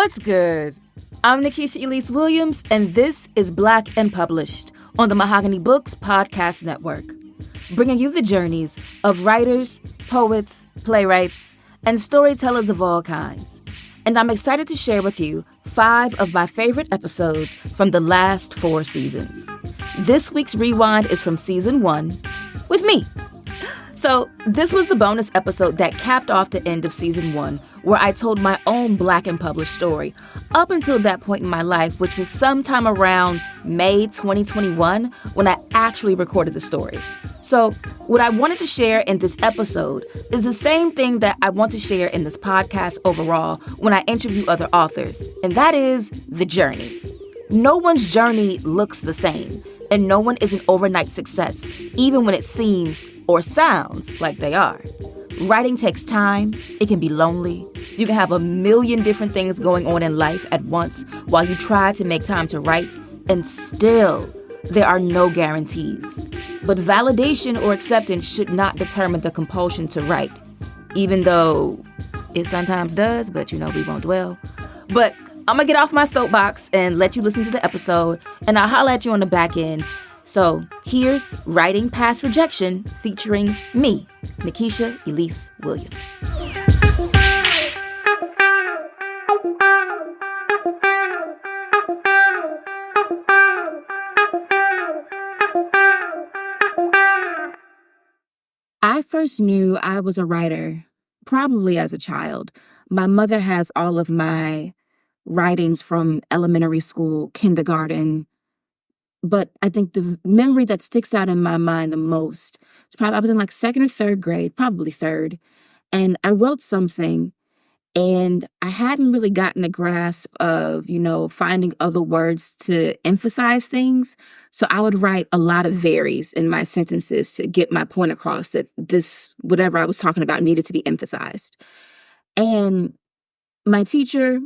What's good? I'm Nikesha Elise Williams, and this is Black and Published on the Mahogany Books Podcast Network, bringing you the journeys of writers, poets, playwrights, and storytellers of all kinds. And I'm excited to share with you 5 of my favorite episodes from the last 4 seasons. This week's rewind is from Season 1 with me. So this was the bonus episode that capped off the end of Season 1, where I told my own Black and Published story up until that point in my life, which was sometime around May 2021 when I actually recorded the story. So what I wanted to share in this episode is the same thing that I want to share in this podcast overall when I interview other authors, and that is the journey. No one's journey looks the same, and no one is an overnight success, even when it seems or sounds like they are. Writing takes time. It can be lonely. You can have a million different things going on in life at once while you try to make time to write, and still, there are no guarantees. But validation or acceptance should not determine the compulsion to write, even though it sometimes does, but we won't dwell. But I'm gonna get off my soapbox and let you listen to the episode, and I'll holler at you on the back end. So here's Writing Past Rejection featuring me, Nikesha Elise Williams. I first knew I was a writer probably as a child. My mother has all of my writings from elementary school, kindergarten. But I think the memory that sticks out in my mind the most is probably I was in like 2nd or 3rd grade, probably 3rd. And I wrote something and I hadn't really gotten the grasp of, finding other words to emphasize things. So I would write a lot of varies in my sentences to get my point across that this, whatever I was talking about, needed to be emphasized. And my teacher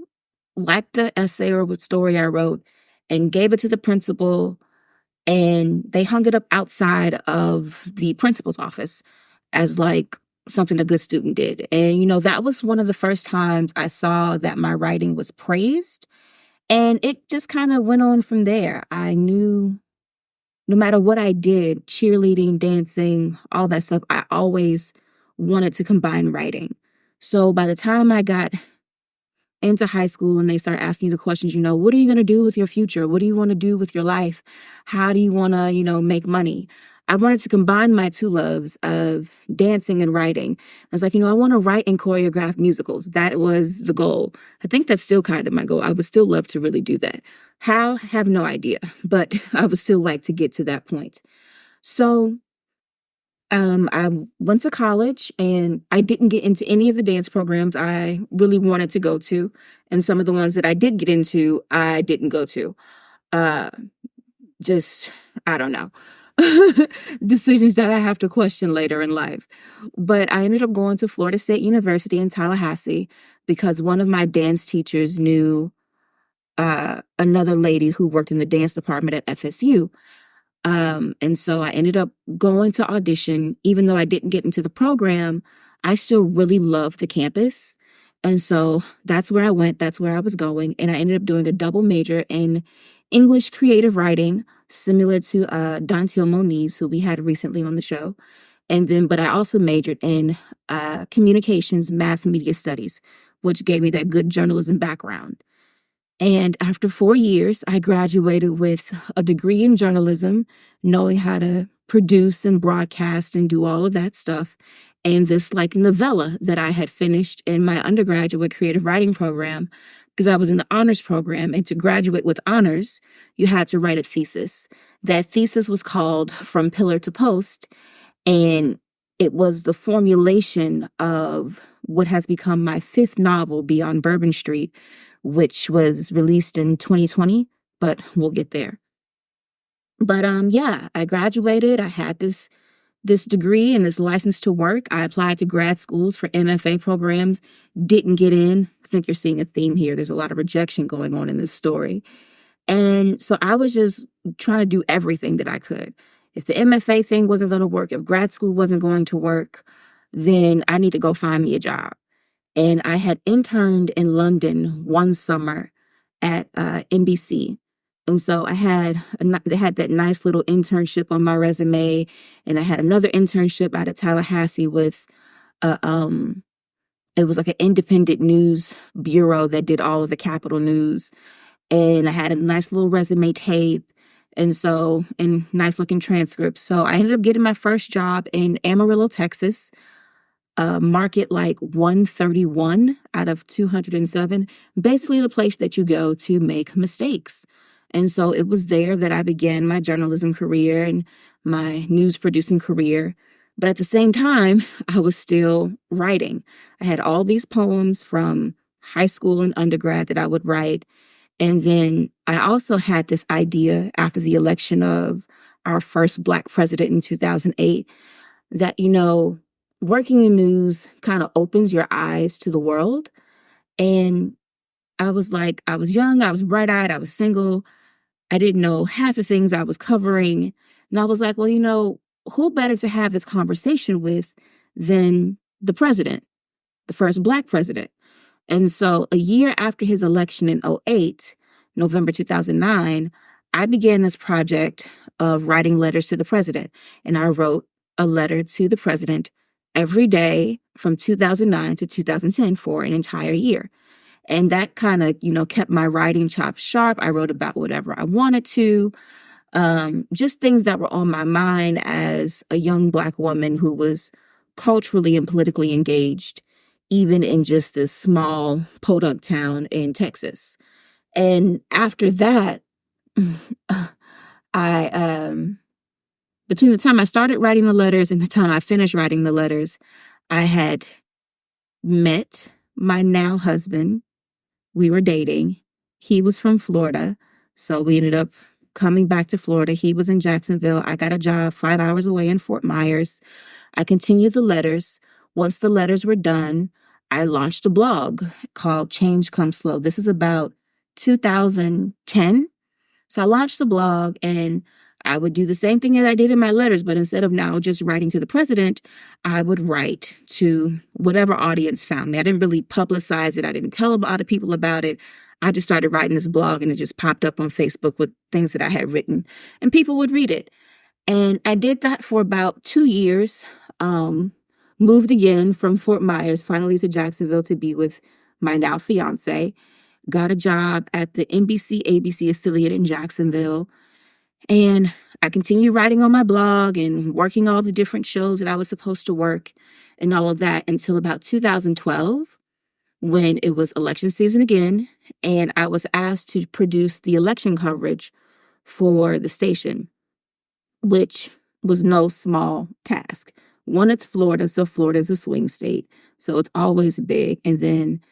liked the essay or story I wrote and gave it to the principal, and they hung it up outside of the principal's office as like something a good student did. And, that was one of the first times I saw that my writing was praised. And it just kind of went on from there. I knew no matter what I did, cheerleading, dancing, all that stuff, I always wanted to combine writing. So by the time I got into high school and they start asking you the questions, what are you going to do with your future? What do you want to do with your life? How do you want to, make money? I wanted to combine my 2 loves of dancing and writing. I was like, I want to write and choreograph musicals. That was the goal. I think that's still kind of my goal. I would still love to really do that. How? Have no idea, but I would still like to get to that point. So I went to college and I didn't get into any of the dance programs I really wanted to go to. And some of the ones that I did get into, I didn't go to. I don't know. Decisions that I have to question later in life. But I ended up going to Florida State University in Tallahassee because one of my dance teachers knew another lady who worked in the dance department at FSU. And so I ended up going to audition. Even though I didn't get into the program, I still really loved the campus. And so that's where I went. That's where I was going. And I ended up doing a double major in English creative writing, similar to Dantiel Moniz, who we had recently on the show. But I also majored in communications, mass media studies, which gave me that good journalism background. And after 4 years, I graduated with a degree in journalism, knowing how to produce and broadcast and do all of that stuff. And this novella that I had finished in my undergraduate creative writing program, because I was in the honors program. And to graduate with honors, you had to write a thesis. That thesis was called From Pillar to Post. And it was the formulation of what has become my 5th novel, Beyond Bourbon Street, which was released in 2020, but we'll get there. But I graduated. I had this degree and this license to work. I applied to grad schools for MFA programs, didn't get in. I think you're seeing a theme here. There's a lot of rejection going on in this story. And so I was just trying to do everything that I could. If the MFA thing wasn't going to work, if grad school wasn't going to work, then I need to go find me a job. And I had interned in London one summer at NBC. And so they had that nice little internship on my resume. And I had another internship out at Tallahassee with, uh, um, it was like an independent news bureau that did all of the Capitol news. And I had a nice little resume tape. And nice looking transcripts. So I ended up getting my first job in Amarillo, Texas, market like 131 out of 207, basically the place that you go to make mistakes. And so it was there that I began my journalism career and my news producing career. But at the same time, I was still writing. I had all these poems from high school and undergrad that I would write. And then I also had this idea after the election of our first Black president in 2008 that, working in news kind of opens your eyes to the world. And I was young, I was bright-eyed, I was single. I didn't know half the things I was covering. And I was like, well, who better to have this conversation with than the president, the first Black president? And so a year after his election in '08, November 2009, I began this project of writing letters to the president. And I wrote a letter to the president every day from 2009 to 2010 for an entire year. And that kind of, kept my writing chops sharp. I wrote about whatever I wanted to, just things that were on my mind as a young Black woman who was culturally and politically engaged, even in just this small podunk town in Texas. And after that, between the time I started writing the letters and the time I finished writing the letters, I had met my now husband. We were dating. He was from Florida. So we ended up coming back to Florida. He was in Jacksonville. I got a job 5 hours away in Fort Myers. I continued the letters. Once the letters were done, I launched a blog called Change Comes Slow. This is about 2010. So I launched the blog and I would do the same thing that I did in my letters, but instead of now just writing to the president, I would write to whatever audience found me. I didn't really publicize it. I didn't tell a lot of people about it. I just started writing this blog and it just popped up on Facebook with things that I had written and people would read it. And I did that for about 2 years. Moved again from Fort Myers, finally to Jacksonville to be with my now fiance. Got a job at the NBC ABC affiliate in Jacksonville. And I continued writing on my blog and working all the different shows that I was supposed to work and all of that until about 2012, when it was election season again. And I was asked to produce the election coverage for the station, which was no small task. One, it's Florida, so Florida's a swing state, so it's always big. And then,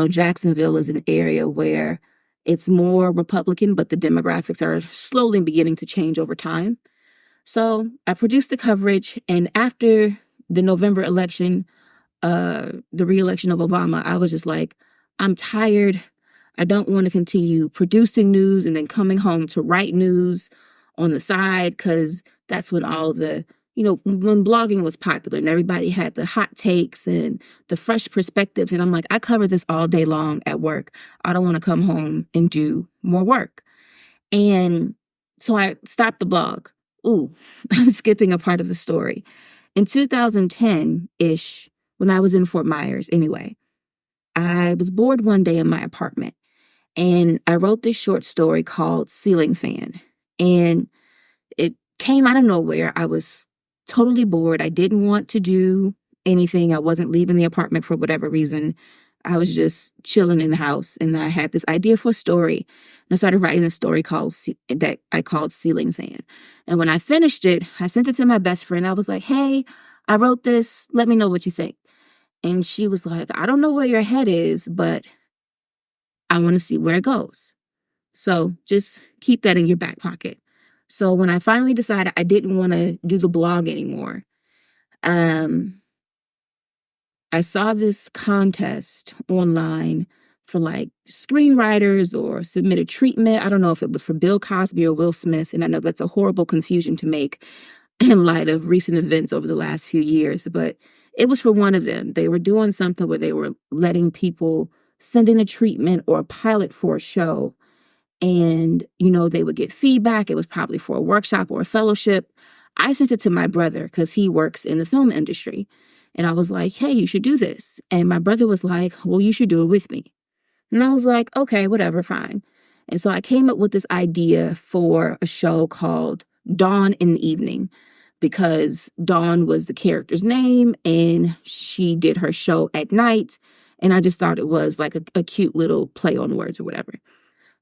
Jacksonville is an area where it's more Republican, but the demographics are slowly beginning to change over time. So I produced the coverage, and after the November election, the re-election of Obama, I was just like, I'm tired. I don't want to continue producing news and then coming home to write news on the side, because that's when all the, when blogging was popular and everybody had the hot takes and the fresh perspectives. And I'm like, I cover this all day long at work. I don't want to come home and do more work. And so I stopped the blog. Ooh, I'm skipping a part of the story. In 2010-ish, when I was in Fort Myers anyway, I was bored one day in my apartment and I wrote this short story called Ceiling Fan. And it came out of nowhere. I was totally bored. I didn't want to do anything. I wasn't leaving the apartment for whatever reason. I was just chilling in the house and I had this idea for a story. And I started writing a story that I called Ceiling Fan. And when I finished it, I sent it to my best friend. I was like, hey, I wrote this. Let me know what you think. And she was like, I don't know where your head is, but I want to see where it goes. So just keep that in your back pocket. So when I finally decided I didn't want to do the blog anymore, I saw this contest online for like screenwriters or submitted treatment. I don't know if it was for Bill Cosby or Will Smith. And I know that's a horrible confusion to make in light of recent events over the last few years, but It was for one of them. They were doing something where they were letting people send in a treatment or a pilot for a show. And, they would get feedback. It was probably for a workshop or a fellowship. I sent it to my brother because he works in the film industry. And I was like, hey, you should do this. And my brother was like, well, you should do it with me. And I was like, okay, whatever, fine. And so I came up with this idea for a show called Dawn in the Evening, because Dawn was the character's name and she did her show at night. And I just thought it was like a cute little play on words or whatever.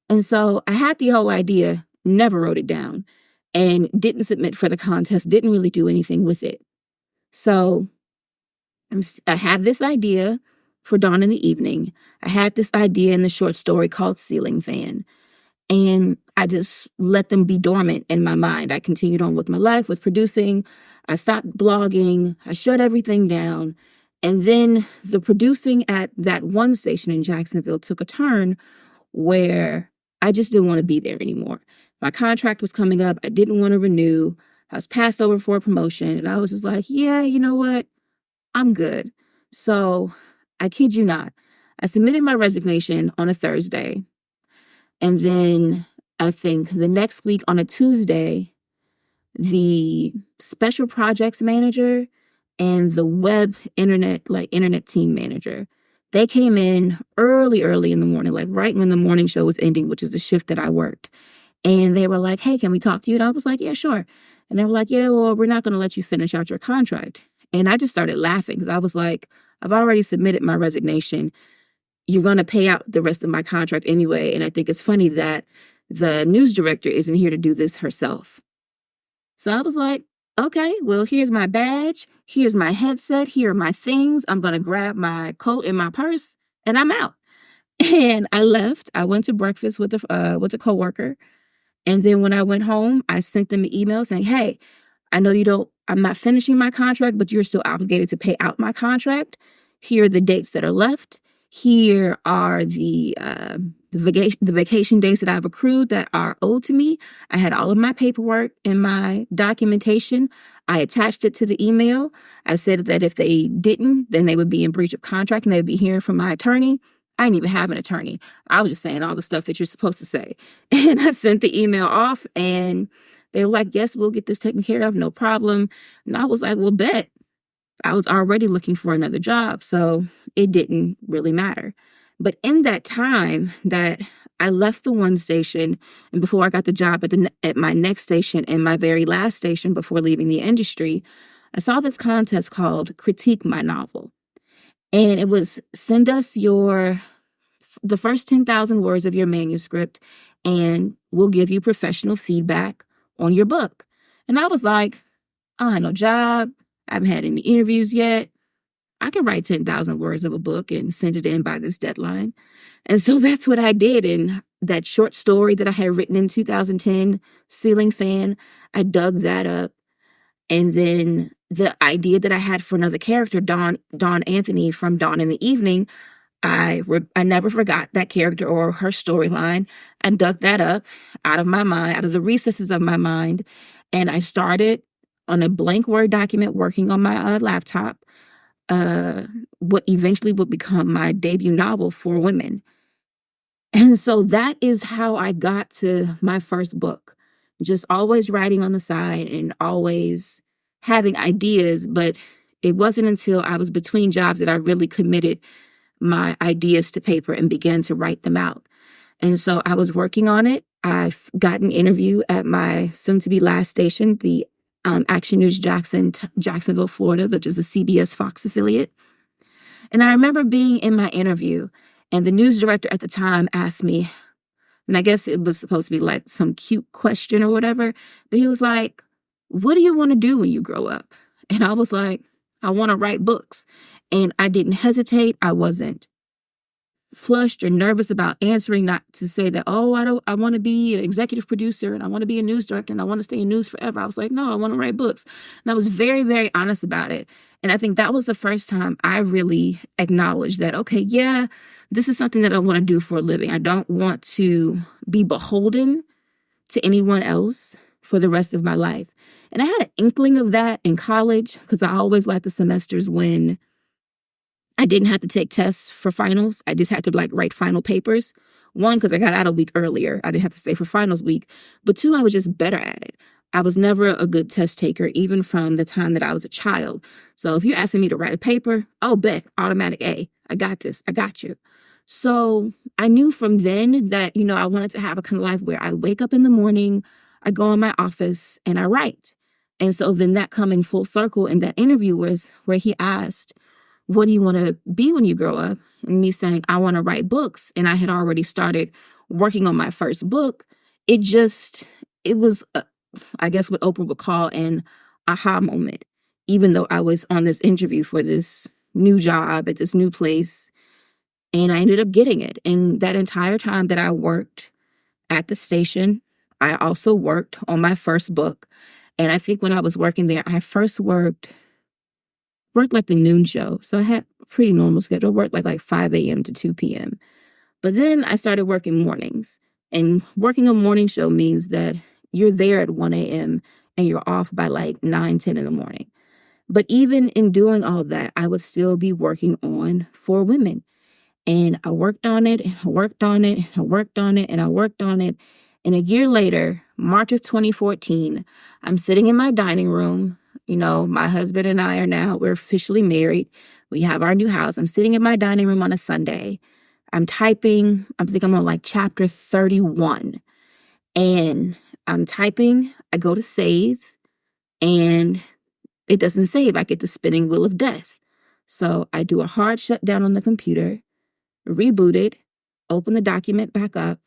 And so I had the whole idea, never wrote it down, and didn't submit for the contest, didn't really do anything with it. So I have this idea for Dawn in the Evening. I had this idea in the short story called Ceiling Fan. And I just let them be dormant in my mind. I continued on with my life, with producing. I stopped blogging. I shut everything down. And then the producing at that one station in Jacksonville took a turn where I just didn't want to be there anymore. My contract was coming up. I didn't want to renew. I was passed over for a promotion. And I was just like, yeah, you know what? I'm good. So I kid you not, I submitted my resignation on a Thursday. And then I think the next week on a Tuesday, the special projects manager and the web internet team manager, they came in early in the morning, like right when the morning show was ending, which is the shift that I worked. And they were like, hey, can we talk to you? And I was like, yeah, sure. And they were like, yeah, well, we're not going to let you finish out your contract. And I just started laughing because I was like, I've already submitted my resignation. You're going to pay out the rest of my contract anyway. And I think it's funny that the news director isn't here to do this herself. So I was like, okay, well, here's my badge. Here's my headset. Here are my things. I'm going to grab my coat and my purse and I'm out. And I left. I went to breakfast with a coworker. And then when I went home, I sent them an email saying, hey, I know I'm not finishing my contract, but you're still obligated to pay out my contract. Here are the dates that are left. Here are the vacation days that I've accrued that are owed to me. I had all of my paperwork and my documentation. I attached it to the email. I said that if they didn't, then they would be in breach of contract and they'd be hearing from my attorney. I didn't even have an attorney. I was just saying all the stuff that you're supposed to say. And I sent the email off and they were like, yes, we'll get this taken care of. No problem. And I was like, well, bet. I was already looking for another job, so it didn't really matter. But in that time that I left the one station and before I got the job at my next station and my very last station before leaving the industry, I saw this contest called Critique My Novel. And it was send us the first 10,000 words of your manuscript and we'll give you professional feedback on your book. And I was like, I don't have no job. I haven't had any interviews yet. I can write 10,000 words of a book and send it in by this deadline. And so that's what I did. And that short story that I had written in 2010, Ceiling Fan, I dug that up. And then the idea that I had for another character, Dawn Anthony from Dawn in the Evening, I never forgot that character or her storyline. I dug that up out of my mind, out of the recesses of my mind. And I started on a blank Word document working on my laptop, what eventually would become my debut novel for women. And so that is how I got to my first book. Just always writing on the side and always having ideas. But it wasn't until I was between jobs that I really committed my ideas to paper and began to write them out. And so I was working on it. I've got an interview at my soon-to-be last station, the Action News Jacksonville, Florida, which is a CBS Fox affiliate. And I remember being in my interview and the news director at the time asked me, and I guess it was supposed to be like some cute question or whatever, but he was like, what do you want to do when you grow up? And I was like, I want to write books. And I didn't hesitate. I wasn't flushed or nervous about answering, not to say that, I want to be an executive producer and I want to be a news director and I want to stay in news forever. I was like, no, I want to write books. And I was very, very honest about it. And I think that was the first time I really acknowledged that, okay, yeah, this is something that I want to do for a living. I don't want to be beholden to anyone else for the rest of my life. And I had an inkling of that in college because I always liked the semesters when I didn't have to take tests for finals. I just had to like write final papers. One, because I got out a week earlier. I didn't have to stay for finals week. But two, I was just better at it. I was never a good test taker, even from the time that I was a child. So if you're asking me to write a paper, oh, bet, automatic A. I got this. I got you. So I knew from then that, I wanted to have a kind of life where I wake up in the morning, I go in my office, and I write. And so then that coming full circle in that interview was where he asked, what do you want to be when you grow up? And me saying, I want to write books. And I had already started working on my first book. It was, I guess what Oprah would call an aha moment, even though I was on this interview for this new job at this new place. And I ended up getting it. And that entire time that I worked at the station, I also worked on my first book. And I think when I was working there, I first worked like the noon show. So I had a pretty normal schedule. I worked like 5 a.m. to 2 p.m. But then I started working mornings. And working a morning show means that you're there at 1 a.m. and you're off by like 9, 10 in the morning. But even in doing all that, I would still be working on For Women. And I worked on it, and I worked on it, and I worked on it, and I worked on it. And a year later, March of 2014, I'm sitting in my dining room. My husband and we're officially married. We have our new house. I'm sitting in my dining room on a Sunday. I'm typing. I think I'm on like chapter 31. And I'm typing. I go to save. And it doesn't save. I get the spinning wheel of death. So I do a hard shutdown on the computer, reboot it, open the document back up,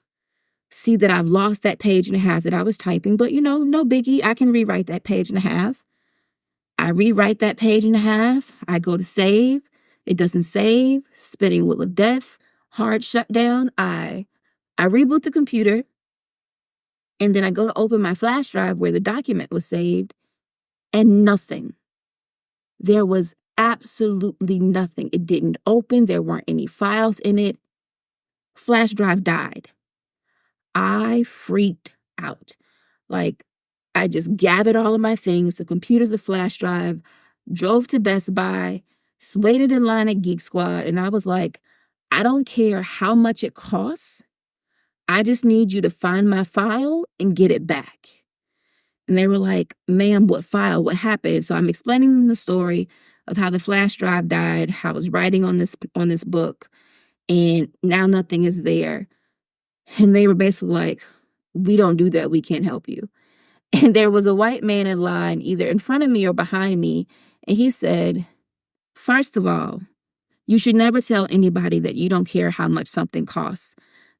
see that I've lost that page and a half that I was typing. But, no biggie. I can rewrite that page and a half. I rewrite that page and a half. I go to save. It doesn't save. Spinning wheel of death. Hard shutdown. I reboot the computer. And then I go to open my flash drive where the document was saved. And nothing. There was absolutely nothing. It didn't open. There weren't any files in it. Flash drive died. I freaked out. I just gathered all of my things, the computer, the flash drive, drove to Best Buy, waited in line at Geek Squad, and I was like, I don't care how much it costs. I just need you to find my file and get it back. And they were like, ma'am, what file? What happened? And so I'm explaining them the story of how the flash drive died, how I was writing on this book, and now nothing is there. And they were basically like, we don't do that. We can't help you. And there was a white man in line, either in front of me or behind me. And he said, first of all, you should never tell anybody that you don't care how much something costs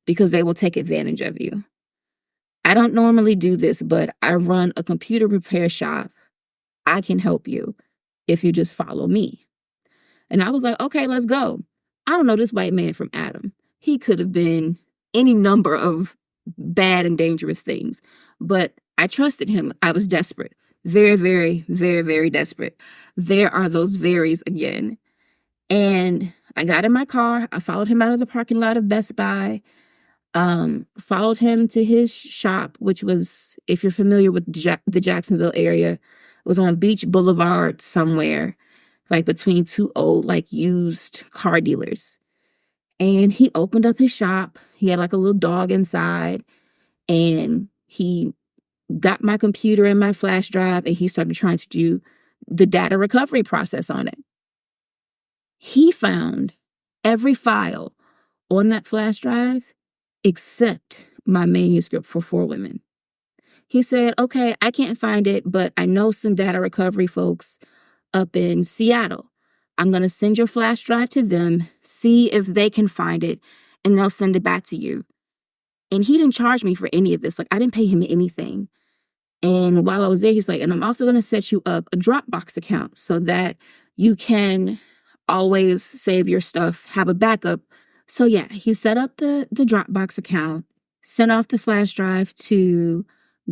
because they will take advantage of you. I don't normally do this, but I run a computer repair shop. I can help you if you just follow me. And I was like, okay, let's go. I don't know this white man from Adam. He could have been any number of bad and dangerous things, but I trusted him. I was desperate. Very, very, very, very desperate. There are those varies again. And I got in my car. I followed him out of the parking lot of Best Buy. Followed him to his shop, which was, if you're familiar with the Jacksonville area, it was on Beach Boulevard somewhere, like between two old, used car dealers. And he opened up his shop. He had like a little dog inside, and he got my computer and my flash drive, and he started trying to do the data recovery process on it. He found every file on that flash drive except my manuscript for For Women. He said, okay, I can't find it, but I know some data recovery folks up in Seattle. I'm going to send your flash drive to them, see if they can find it, and they'll send it back to you. And he didn't charge me for any of this. I didn't pay him anything. And while I was there, he's like, and I'm also going to set you up a Dropbox account so that you can always save your stuff, have a backup. So yeah, he set up the Dropbox account, sent off the flash drive to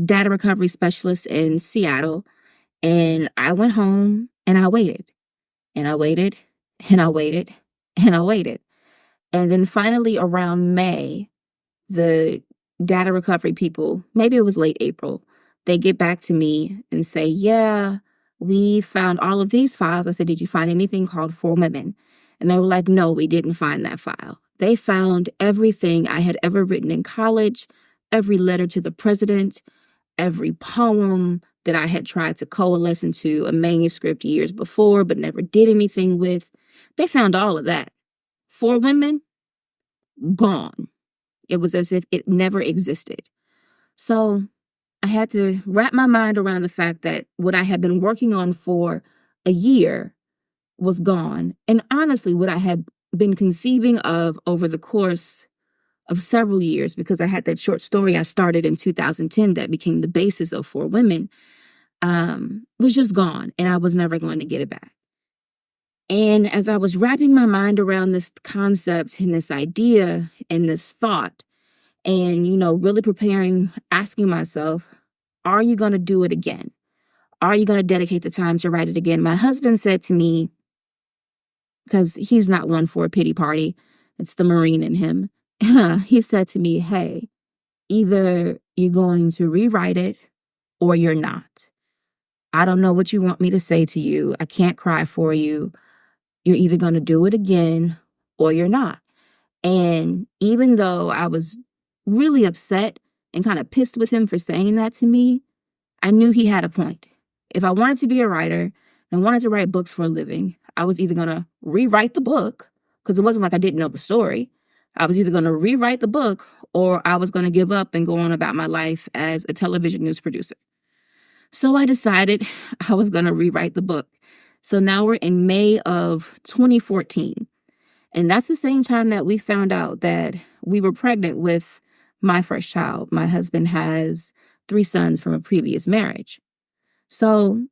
data recovery specialists in Seattle. And I went home and I waited and I waited and I waited and I waited. And then finally around May, the data recovery people, maybe it was late April, They get back to me and say, yeah, we found all of these files. I said, did you find anything called For Women? And they were like, no, we didn't find that file. They found everything I had ever written in college, every letter to the president, every poem that I had tried to coalesce into a manuscript years before, but never did anything with. They found all of that. For Women, gone. It was as if it never existed. So I had to wrap my mind around the fact that what I had been working on for a year was gone. And honestly, what I had been conceiving of over the course of several years, because I had that short story I started in 2010 that became the basis of For Women, was just gone, and I was never going to get it back. And as I was wrapping my mind around this concept and this idea and this thought, and, really preparing, asking myself, are you going to do it again? Are you going to dedicate the time to write it again? My husband said to me, because he's not one for a pity party, it's the Marine in him. He said to me, hey, either you're going to rewrite it or you're not. I don't know what you want me to say to you. I can't cry for you. You're either going to do it again or you're not. And even though I was really upset and kind of pissed with him for saying that to me, I knew he had a point. If I wanted to be a writer and wanted to write books for a living, I was either going to rewrite the book, because it wasn't like I didn't know the story. I was either going to rewrite the book or I was going to give up and go on about my life as a television news producer. So I decided I was going to rewrite the book. So now we're in May of 2014. And that's the same time that we found out that we were pregnant with my first child. My husband has 3 sons from a previous marriage. So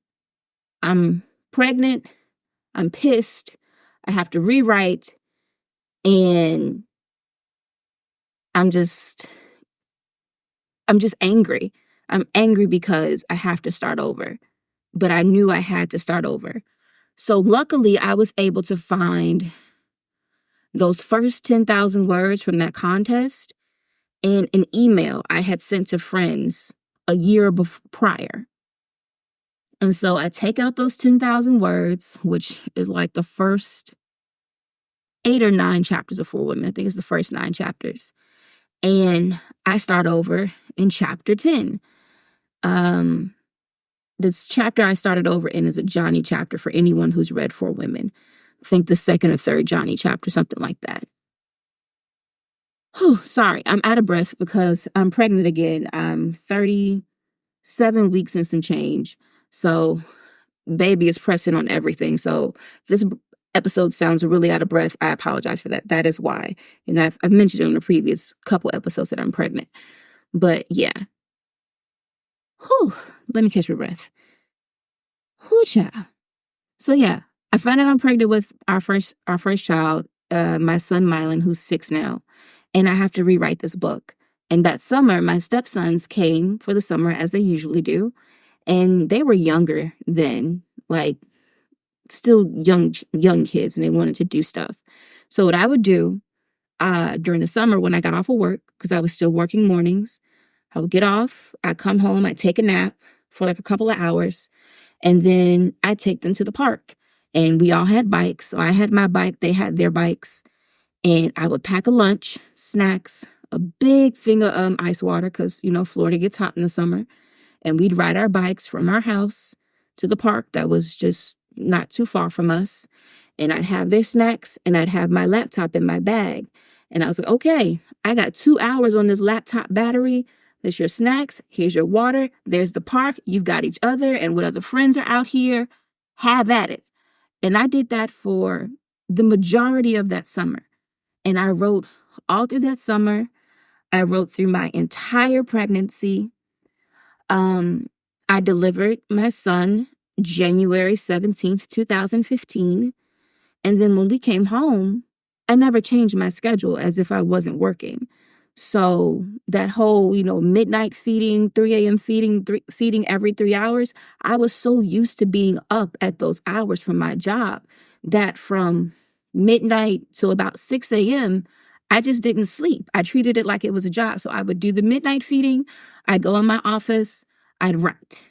I'm pregnant. I'm pissed. I have to rewrite. And I'm just angry. I'm angry because I have to start over. But I knew I had to start over. So luckily, I was able to find those first 10,000 words from that contest in an email I had sent to friends a year prior. And so I take out those 10,000 words, which is like the first 8 or 9 chapters of For Women. I think it's the first 9 chapters. And I start over in chapter 10. This chapter I started over in is a Johnny chapter for anyone who's read For Women. I think the second or third Johnny chapter, something like that. Sorry, I'm out of breath because I'm pregnant again. I'm 37 weeks and some change. So baby is pressing on everything. So if this episode sounds really out of breath, I apologize for that. That is why. And I've mentioned it in the previous couple episodes that I'm pregnant. But yeah. Let me catch my breath. Child. So yeah, I find out I'm pregnant with our first child, my son Mylan, who's 6 now, and I have to rewrite this book. And that summer, my stepsons came for the summer as they usually do, and they were younger then, like still young kids, and they wanted to do stuff. So what I would do during the summer when I got off of work, because I was still working mornings, I would get off, I'd come home, I'd take a nap for like a couple of hours, and then I'd take them to the park. And we all had bikes. So I had my bike, they had their bikes. And I would pack a lunch, snacks, a big thing of ice water, because, Florida gets hot in the summer. And we'd ride our bikes from our house to the park that was just not too far from us. And I'd have their snacks, and I'd have my laptop in my bag. And I was like, okay, I got 2 hours on this laptop battery. There's your snacks. Here's your water. There's the park. You've got each other and what other friends are out here. Have at it. And I did that for the majority of that summer. And I wrote all through that summer. I wrote through my entire pregnancy. I delivered my son January 17th, 2015. And then when we came home, I never changed my schedule as if I wasn't working. So that whole, midnight feeding, 3 a.m. feeding every 3 hours, I was so used to being up at those hours from my job that from midnight to about 6 a.m., I just didn't sleep. I treated it like it was a job. So I would do the midnight feeding. I'd go in my office. I'd write.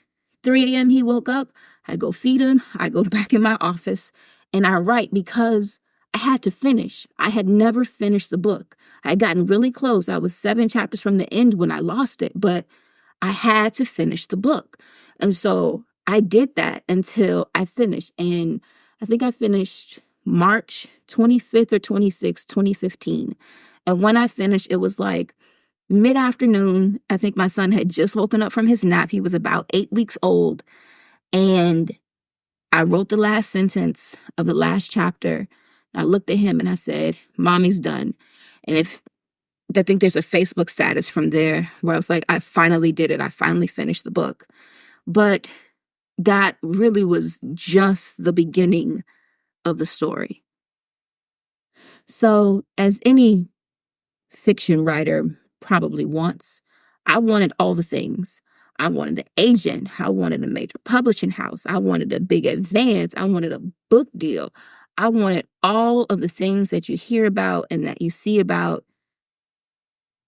3 a.m. he woke up, I go feed him, I go back in my office, and I write because I had to finish. I had never finished the book. I had gotten really close. I was 7 chapters from the end when I lost it, but I had to finish the book. And so I did that until I finished. And I think I finished March 25th or 26th, 2015. And when I finished, it was like mid-afternoon. I think my son had just woken up from his nap. He was about 8 weeks old. And I wrote the last sentence of the last chapter. I looked at him and I said, Mommy's done. And I think there's a Facebook status from there where I was like, I finally did it. I finally finished the book. But that really was just the beginning of the story. So as any fiction writer probably wants, I wanted all the things. I wanted an agent. I wanted a major publishing house. I wanted a big advance. I wanted a book deal. I wanted all of the things that you hear about and that you see about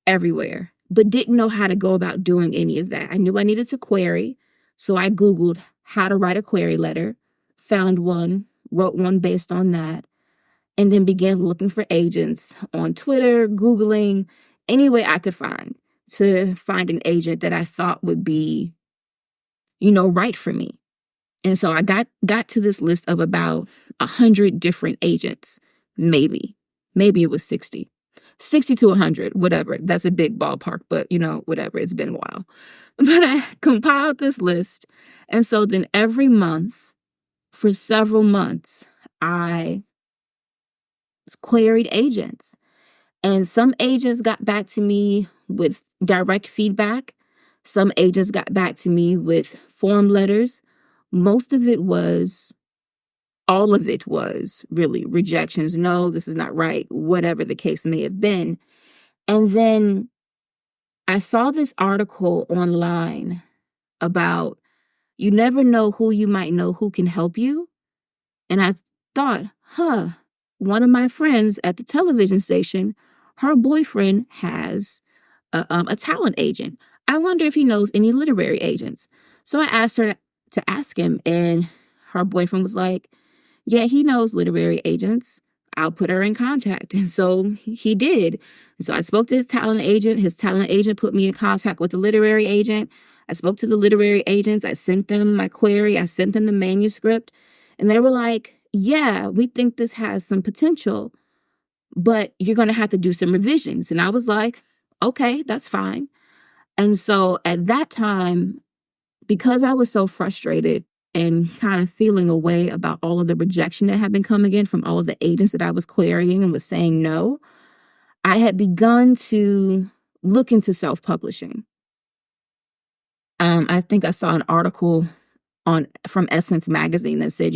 everywhere, but didn't know how to go about doing any of that. I knew I needed to query, so I Googled how to write a query letter, found one, wrote one based on that, and then began looking for agents on Twitter, Googling, any way I could find to find an agent that I thought would be, right for me. And so I got to this list of about 100 different agents, maybe it was 60 to 100, whatever. That's a big ballpark, but whatever. It's been a while. But I compiled this list. And so then every month for several months, I queried agents. And some agents got back to me with direct feedback. Some agents got back to me with form letters. All of it was really rejections. No, this is not right, whatever the case may have been. And then I saw this article online about you never know who you might know who can help you. And I thought, one of my friends at the television station, her boyfriend has a talent agent. I wonder if he knows any literary agents. So I asked her to ask him, and her boyfriend was like, yeah, he knows literary agents. I'll put her in contact. And so he did. And so I spoke to his talent agent. His talent agent put me in contact with the literary agent. I spoke to the literary agents. I sent them my query. I sent them the manuscript. And they were like, yeah, we think this has some potential, but you're going to have to do some revisions. And I was like, okay, that's fine. And so at that time, because I was so frustrated and kind of feeling a way about all of the rejection that had been coming in from all of the agents that I was querying and was saying no, I had begun to look into self-publishing. I think I saw an article from Essence magazine that said,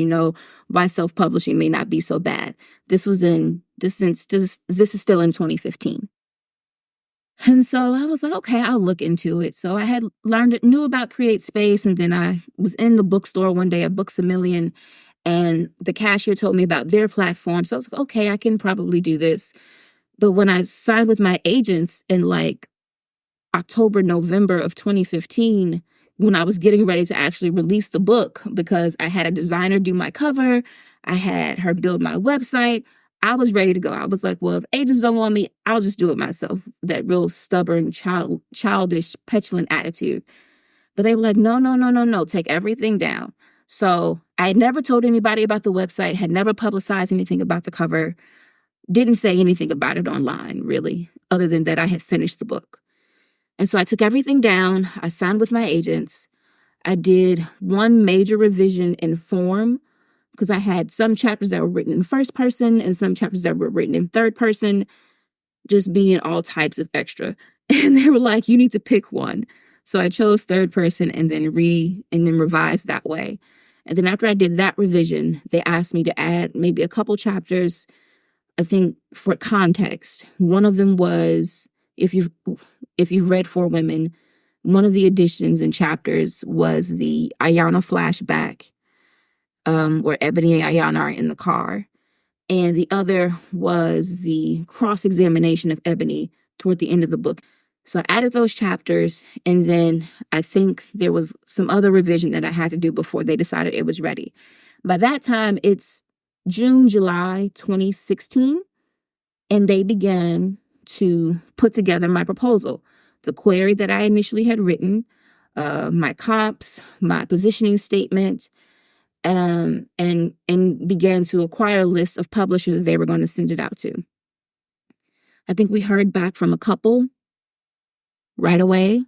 why self-publishing may not be so bad. This is still in 2015. And so I was like, okay, I'll look into it. So I had knew about Create Space, and then I was in the bookstore one day at Books A Million, and the cashier told me about their platform. So I was like, okay, I can probably do this. But when I signed with my agents in like October, November of 2015, when I was getting ready to actually release the book, because I had a designer do my cover, I had her build my website, I was ready to go. I was like, well, if agents don't want me, I'll just do it myself. That real stubborn, childish, petulant attitude. But they were like, no, take everything down. So I had never told anybody about the website, had never publicized anything about the cover, didn't say anything about it online, really, other than that I had finished the book. And so I took everything down. I signed with my agents. I did one major revision in form, because I had some chapters that were written in first person and some chapters that were written in third person, just being all types of extra. And they were like, you need to pick one. So I chose third person and then revised that way. And then after I did that revision, they asked me to add maybe a couple chapters, I think, for context. One of them was, if you've read For Women, one of the additions and chapters was the Ayanna flashback, where Ebony and Ayanna are in the car. And the other was the cross-examination of Ebony toward the end of the book. So I added those chapters, and then I think there was some other revision that I had to do before they decided it was ready. By that time, it's June, July 2016, and they began to put together my proposal, the query that I initially had written, my comps, my positioning statement, and began to acquire lists of publishers that they were going to send it out to. I think we heard back from a couple right away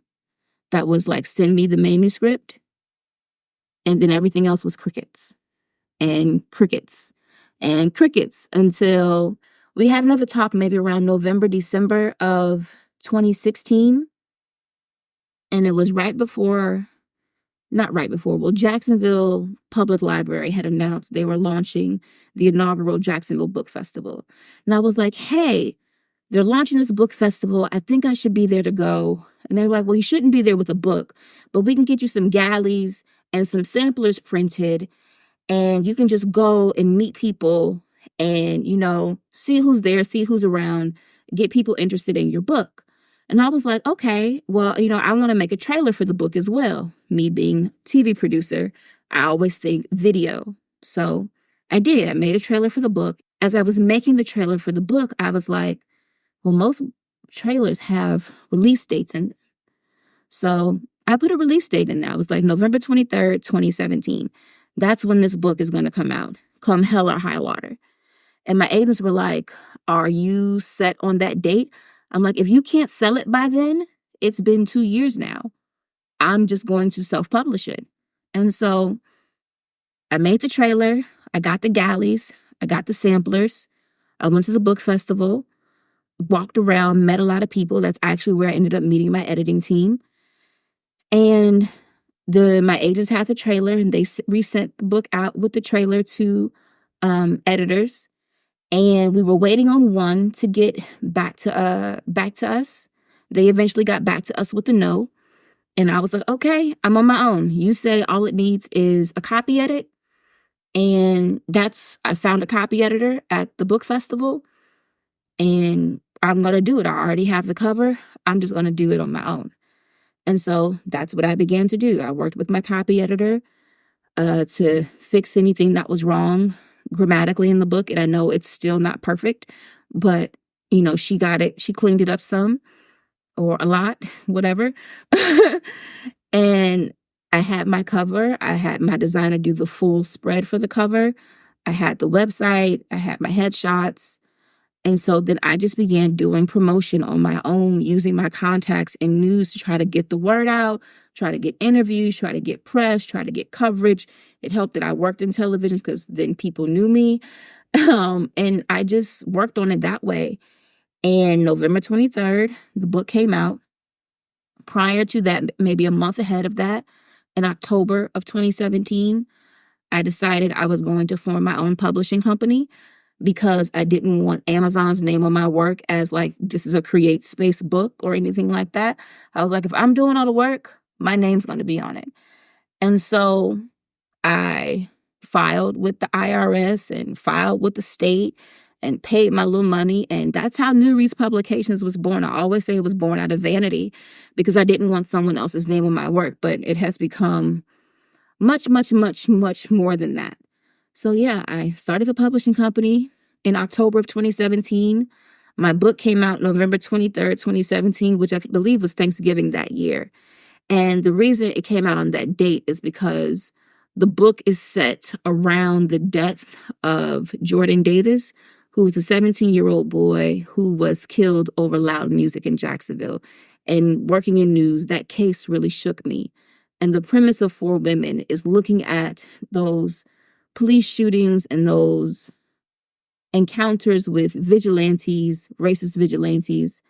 that was like, send me the manuscript. And then everything else was crickets and crickets and crickets until we had another talk maybe around November, December of 2016. And it was Jacksonville Public Library had announced they were launching the inaugural Jacksonville Book Festival. And I was like, hey, they're launching this book festival. I think I should be there to go. And they were like, well, you shouldn't be there with a book, but we can get you some galleys and some samplers printed, and you can just go and meet people and, see who's there, see who's around, get people interested in your book. And I was like, okay, well, I want to make a trailer for the book as well. Me being a TV producer, I always think video. So I did. I made a trailer for the book. As I was making the trailer for the book, I was like, well, most trailers have release dates in them. So I put a release date in there. I was like, November 23rd, 2017. That's when this book is going to come out, come hell or high water. And my agents were like, are you set on that date? I'm like, if you can't sell it by then, it's been 2 years now. I'm just going to self-publish it. And so I made the trailer. I got the galleys. I got the samplers. I went to the book festival, walked around, met a lot of people. That's actually where I ended up meeting my editing team. And my agents had the trailer, and they resent the book out with the trailer to editors. And we were waiting on one to get back to us. They eventually got back to us with a no. And I was like, okay, I'm on my own. You say all it needs is a copy edit. And I found a copy editor at the book festival, and I'm going to do it. I already have the cover. I'm just going to do it on my own. And so that's what I began to do. I worked with my copy editor to fix anything that was wrong grammatically in the book. And I know it's still not perfect, but, she got it. She cleaned it up some or a lot, whatever. And I had my cover. I had my designer do the full spread for the cover. I had the website. I had my headshots. And so then I just began doing promotion on my own, using my contacts in news to try to get the word out, try to get interviews, try to get press, try to get coverage. It helped that I worked in television because then people knew me. And I just worked on it that way. And November 23rd, the book came out. Prior to that, maybe a month ahead of that, in October of 2017, I decided I was going to form my own publishing company, because I didn't want Amazon's name on my work as like, this is a Create Space book or anything like that. I was like, if I'm doing all the work, my name's going to be on it. And so I filed with the IRS and filed with the state and paid my little money. And that's how New Reads Publications was born. I always say it was born out of vanity because I didn't want someone else's name on my work, but it has become much, much, much, much more than that. So yeah, I started a publishing company in October of 2017. My book came out November 23rd, 2017, which I believe was Thanksgiving that year. And the reason it came out on that date is because the book is set around the death of Jordan Davis, who was a 17-year-old boy who was killed over loud music in Jacksonville. And working in news, that case really shook me. And the premise of For Women is looking at those police shootings and those encounters with vigilantes, racist vigilantes,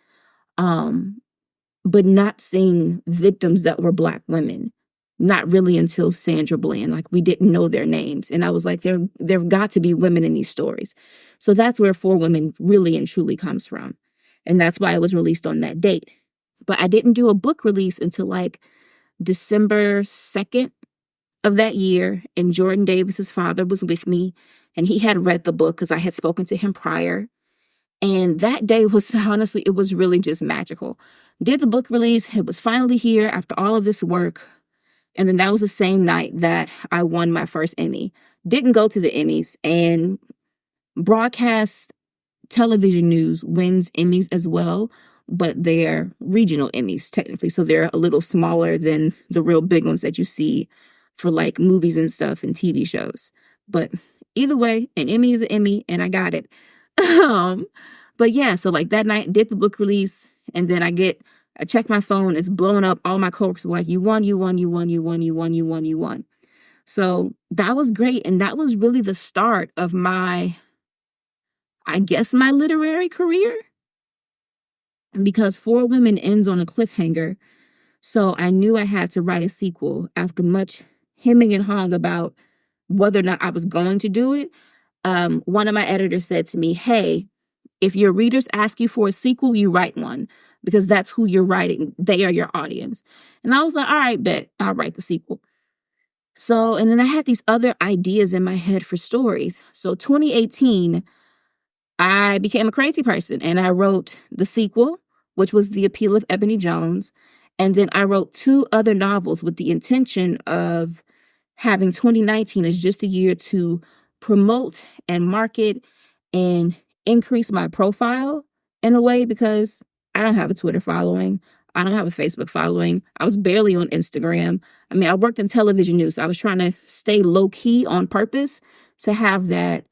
but not seeing victims that were Black women. Not really until Sandra Bland. Like, we didn't know their names. And I was like, there've got to be women in these stories. So that's where For Women really and truly comes from. And that's why it was released on that date. But I didn't do a book release until like December 2nd of that year. And Jordan Davis's father was with me, and he had read the book because I had spoken to him prior. And that day was honestly, it was really just magical. Did the book release. It was finally here after all of this work. And then that was the same night that I won my first Emmy. Didn't go to the Emmys, and broadcast television news wins Emmys as well, but they're regional Emmys technically. So they're a little smaller than the real big ones that you see for like movies and stuff and TV shows. But either way, an Emmy is an Emmy, and I got it. um, but yeah, so like that night, did the book release, and then I check my phone, it's blowing up. All my coworkers are like, you won, you won, you won, you won, you won, you won, you won. So that was great. And that was really the start of my literary career, because Four Women ends on a cliffhanger. So I knew I had to write a sequel after much hemming and hawing about whether or not I was going to do it. One of my editors said to me, hey, if your readers ask you for a sequel, you write one, because that's who you're writing. They are your audience. And I was like, all right, bet, I'll write the sequel. So, and then I had these other ideas in my head for stories. So 2018, I became a crazy person, and I wrote the sequel, which was The Appeal of Ebony Jones. And then I wrote 2 other novels with the intention of having 2019 as just a year to promote and market and increase my profile in a way, because I don't have a Twitter following. I don't have a Facebook following. I was barely on Instagram. I mean, I worked in television news, so I was trying to stay low key on purpose to have that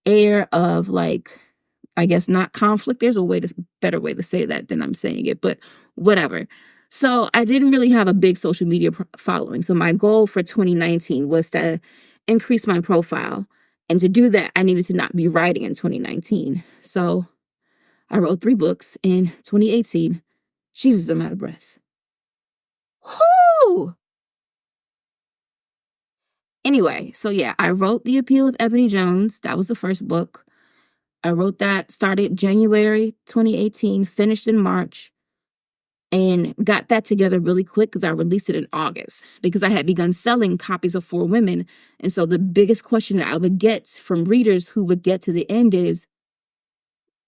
air of like, I guess, not conflict. There's better way to say that than I'm saying it, but whatever. So I didn't really have a big social media following. So my goal for 2019 was to increase my profile. And to do that, I needed to not be writing in 2019. So I wrote 3 books in 2018. Jesus, I'm out of breath. Whoo! Anyway, so yeah, I wrote The Appeal of Ebony Jones. That was the first book. I wrote that, started January 2018, finished in March, and got that together really quick because I released it in August, because I had begun selling copies of Four Women. And so the biggest question that I would get from readers who would get to the end is,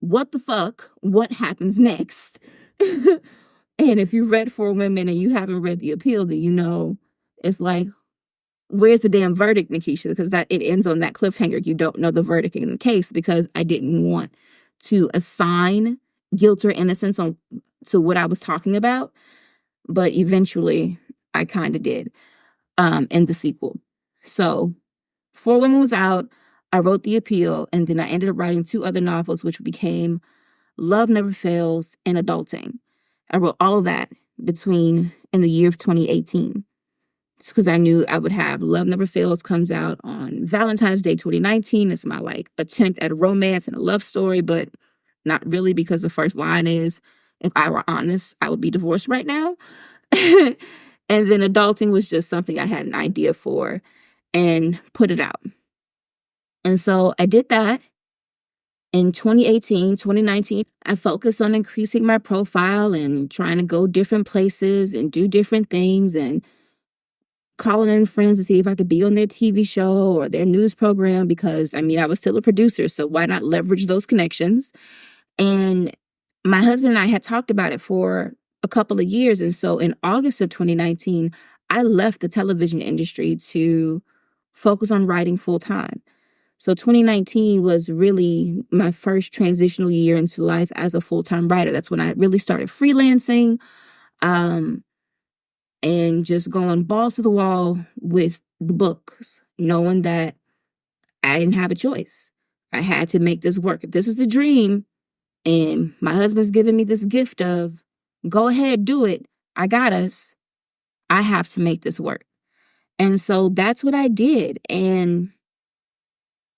what the fuck? What happens next? And if you read Four Women and you haven't read The Appeal, then you know it's like, where's the damn verdict, Nikesha? Because that it ends on that cliffhanger. You don't know the verdict in the case, because I didn't want to assign guilt or innocence to what I was talking about. But eventually I kind of did in the sequel. So Four Women was out. I wrote The Appeal, and then I ended up writing 2 other novels, which became Love Never Fails and Adulting. I wrote all of that in the year of 2018. It's because I knew I would have Love Never Fails comes out on Valentine's Day 2019. It's my like attempt at a romance and a love story, but not really, because the first line is, if I were honest, I would be divorced right now. And then Adulting was just something I had an idea for and put it out. And so I did that in 2018, 2019. I focused on increasing my profile and trying to go different places and do different things, and calling in friends to see if I could be on their TV show or their news program, because, I mean, I was still a producer, so why not leverage those connections? And my husband and I had talked about it for a couple of years. And so in August of 2019, I left the television industry to focus on writing full time. So 2019 was really my first transitional year into life as a full-time writer. That's when I really started freelancing. And just going balls to the wall with the books, knowing that I didn't have a choice. I had to make this work. If this is the dream, and my husband's giving me this gift of, go ahead, do it, I got us, I have to make this work. And so that's what I did. And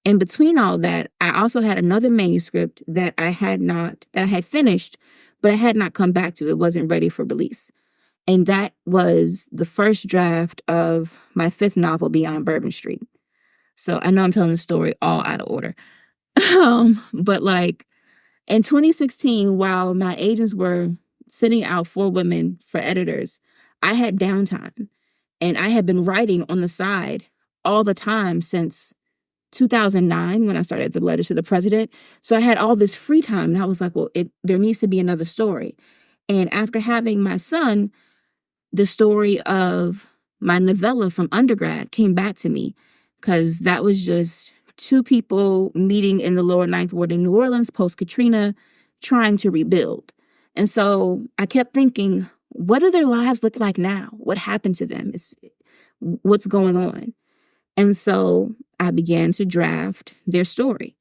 in between all that, I also had another manuscript that I had finished, but I had not come back to. It wasn't ready for release. And that was the first draft of my 5th novel, Beyond Bourbon Street. So I know I'm telling the story all out of order. But like in 2016, while my agents were sending out Four Women for editors, I had downtime. And I had been writing on the side all the time since 2009 when I started the letters to the president. So I had all this free time, and I was like, well, there needs to be another story. And after having my son, the story of my novella from undergrad came back to me, because that was just two people meeting in the lower Ninth Ward in New Orleans post-Katrina, trying to rebuild. And so I kept thinking, what do their lives look like now? What happened to them? What's going on? And so I began to draft their story.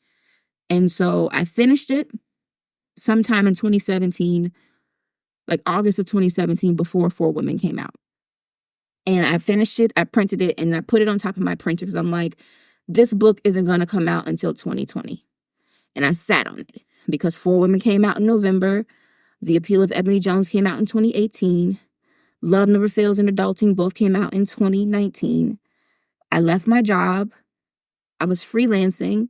And so I finished it sometime in 2017, like August of 2017, before Four Women came out. And I finished it, I printed it, and I put it on top of my printer because I'm like, this book isn't going to come out until 2020. And I sat on it because Four Women came out in November. The Appeal of Ebony Jones came out in 2018. Love Never Fails and Adulting both came out in 2019. I left my job. I was freelancing.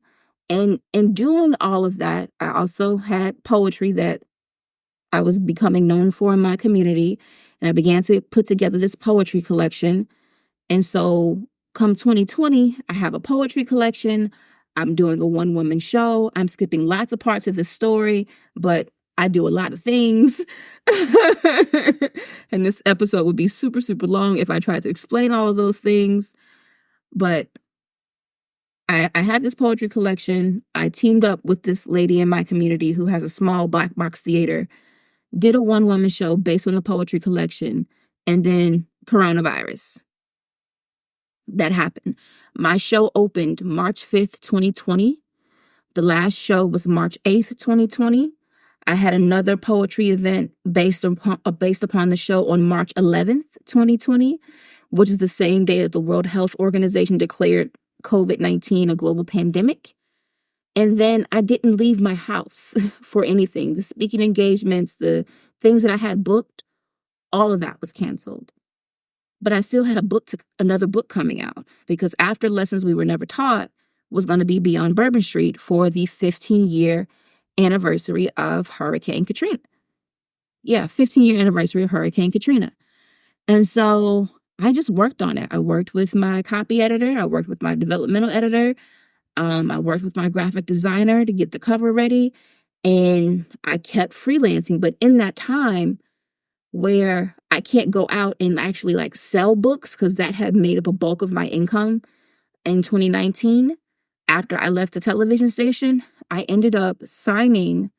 And in doing all of that, I also had poetry that I was becoming known for in my community. And I began to put together this poetry collection. And so come 2020, I have a poetry collection. I'm doing a one-woman show. I'm skipping lots of parts of the story, but I do a lot of things. And this episode would be super, super long if I tried to explain all of those things. But I had this poetry collection. I teamed up with this lady in my community who has a small black box theater, did a one-woman show based on the poetry collection, and then coronavirus. That happened. My show opened March 5th, 2020. The last show was March 8th, 2020. I had another poetry event based upon the show on March 11th, 2020, which is the same day that the World Health Organization declared COVID-19 a global pandemic. And then I didn't leave my house for anything. The speaking engagements, the things that I had booked, all of that was canceled. But I still had another book coming out, because After Lessons We Were Never Taught was going to be Beyond Bourbon Street for the 15-year anniversary of Hurricane Katrina. Yeah, 15-year anniversary of Hurricane Katrina. And so I just worked on it. I worked with my copy editor. I worked with my developmental editor. I worked with my graphic designer to get the cover ready. And I kept freelancing. But in that time where I can't go out and actually like sell books, because that had made up a bulk of my income in 2019, after I left the television station, I ended up signing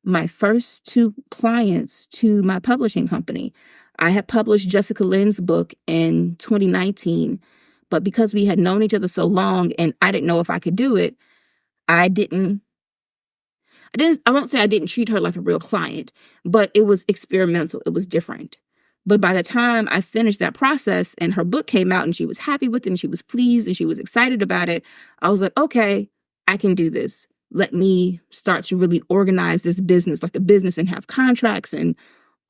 my first two clients to my publishing company. I had published Jessica Lynn's book in 2019, but because we had known each other so long and I didn't know if I could do it, I won't say I didn't treat her like a real client, but it was experimental. It was different. But by the time I finished that process and her book came out and she was happy with it and she was pleased and she was excited about it, I was like, okay, I can do this. Let me start to really organize this business like a business and have contracts and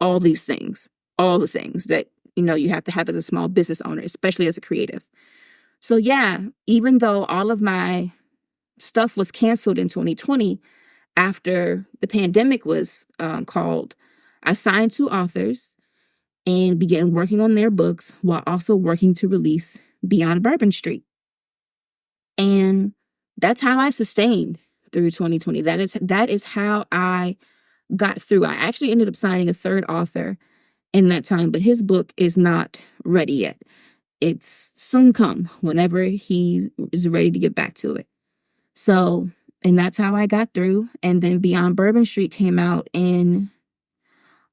all these things, all the things that, you have to have as a small business owner, especially as a creative. So yeah, even though all of my stuff was canceled in 2020, after the pandemic was called, I signed two authors and began working on their books while also working to release Beyond Bourbon Street. And that's how I sustained through 2020. That is how I got through. I actually ended up signing a third author in that time, but his book is not ready yet. It's soon come whenever he is ready to get back to it. So, and that's how I got through. And then Beyond Bourbon Street came out in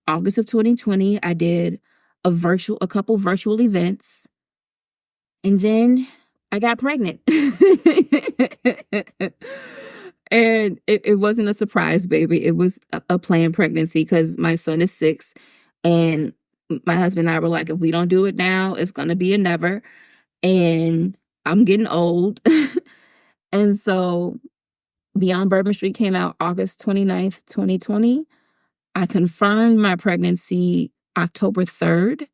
August of 2020. I did a couple virtual events, and then I got pregnant. And it wasn't a surprise, baby. It was a planned pregnancy because my son is 6, and my husband and I were like, if we don't do it now, it's going to be a never. And I'm getting old. And so Beyond Bourbon Street came out August 29th, 2020. I confirmed my pregnancy October 3rd.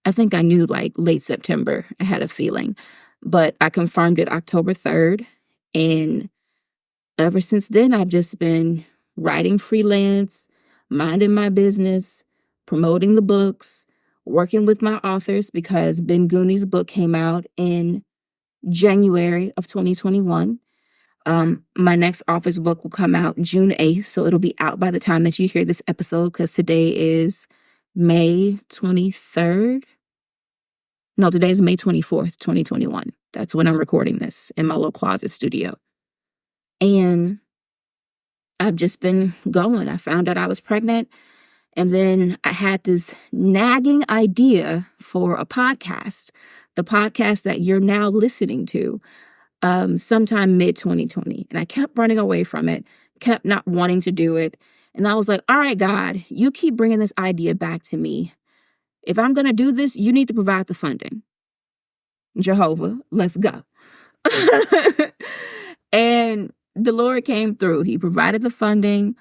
I think I knew like late September. I had a feeling. But I confirmed it October 3rd. And ever since then, I've just been writing freelance, minding my business, promoting the books, working with my authors, because Ben Gooney's book came out in January of 2021. My next author's book will come out June 8th, so it'll be out by the time that you hear this episode, because today is May 23rd. No, today is May 24th, 2021. That's when I'm recording this in my little closet studio. And I've just been going. I found out I was pregnant, and then I had this nagging idea for a podcast, the podcast that you're now listening to. Sometime mid-2020. And I kept running away from it, kept not wanting to do it. And I was like, all right, God, you keep bringing this idea back to me. If I'm going to do this, you need to provide the funding. Jehovah, let's go. And the Lord came through. He provided the funding.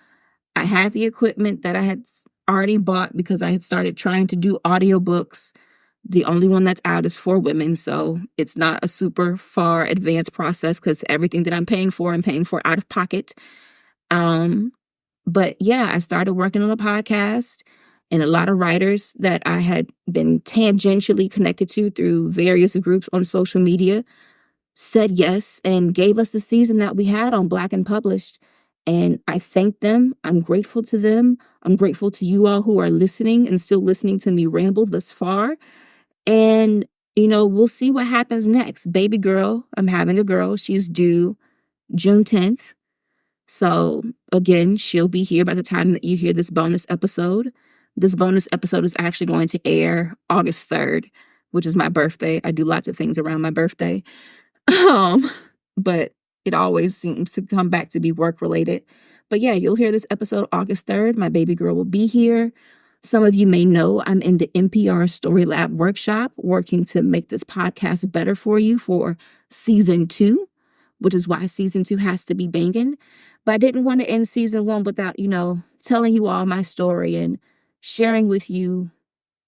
I had the equipment that I had already bought because I had started trying to do audiobooks. The only one that's out is for women, so it's not a super far advanced process because everything that I'm paying for out of pocket. But yeah, I started working on a podcast, and a lot of writers that I had been tangentially connected to through various groups on social media said yes and gave us the season that we had on Black and Published. And I thank them. I'm grateful to them. I'm grateful to you all who are listening and still listening to me ramble thus far. And, we'll see what happens next. Baby girl, I'm having a girl. She's due June 10th. So, again, she'll be here by the time that you hear this bonus episode. This bonus episode is actually going to air August 3rd, which is my birthday. I do lots of things around my birthday. But it always seems to come back to be work-related. But yeah, you'll hear this episode August 3rd. My baby girl will be here. Some of you may know I'm in the NPR Story Lab workshop working to make this podcast better for you for season 2, which is why season 2 has to be banging. But I didn't want to end season 1 without, telling you all my story and sharing with you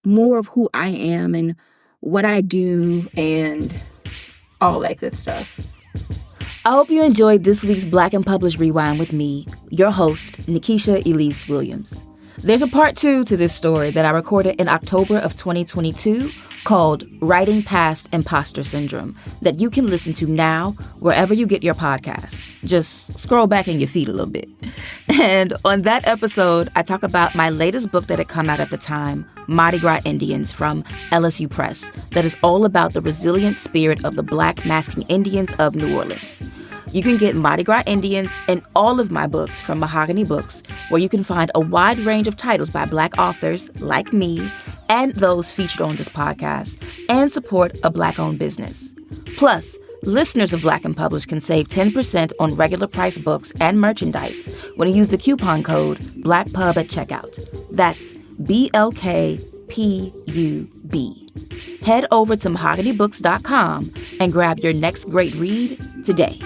more of who I am and what I do and all that good stuff. I hope you enjoyed this week's Black and Published Rewind with me, your host, Nikesha Elise Williams. There's a part 2 to this story that I recorded in October of 2022 called Writing Past Imposter Syndrome that you can listen to now wherever you get your podcasts. Just scroll back in your feed a little bit. And on that episode, I talk about my latest book that had come out at the time, Mardi Gras Indians from LSU Press, that is all about the resilient spirit of the Black masking Indians of New Orleans. You can get Mardi Gras Indians and all of my books from Mahogany Books, where you can find a wide range of titles by Black authors like me and those featured on this podcast, and support a Black-owned business. Plus, listeners of Black and Published can save 10% on regular price books and merchandise when you use the coupon code BLACKPUB at checkout. That's BLKPUB. Head over to mahoganybooks.com and grab your next great read today.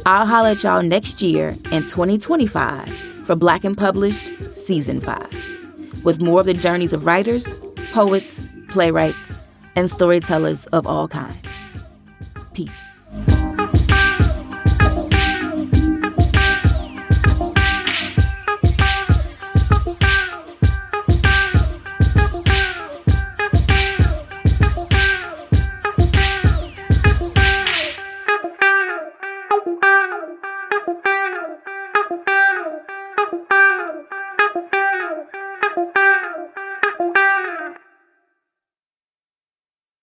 I'll holler at y'all next year in 2025 for Black and Published Season 5, with more of the journeys of writers, poets, playwrights, and storytellers of all kinds. Peace.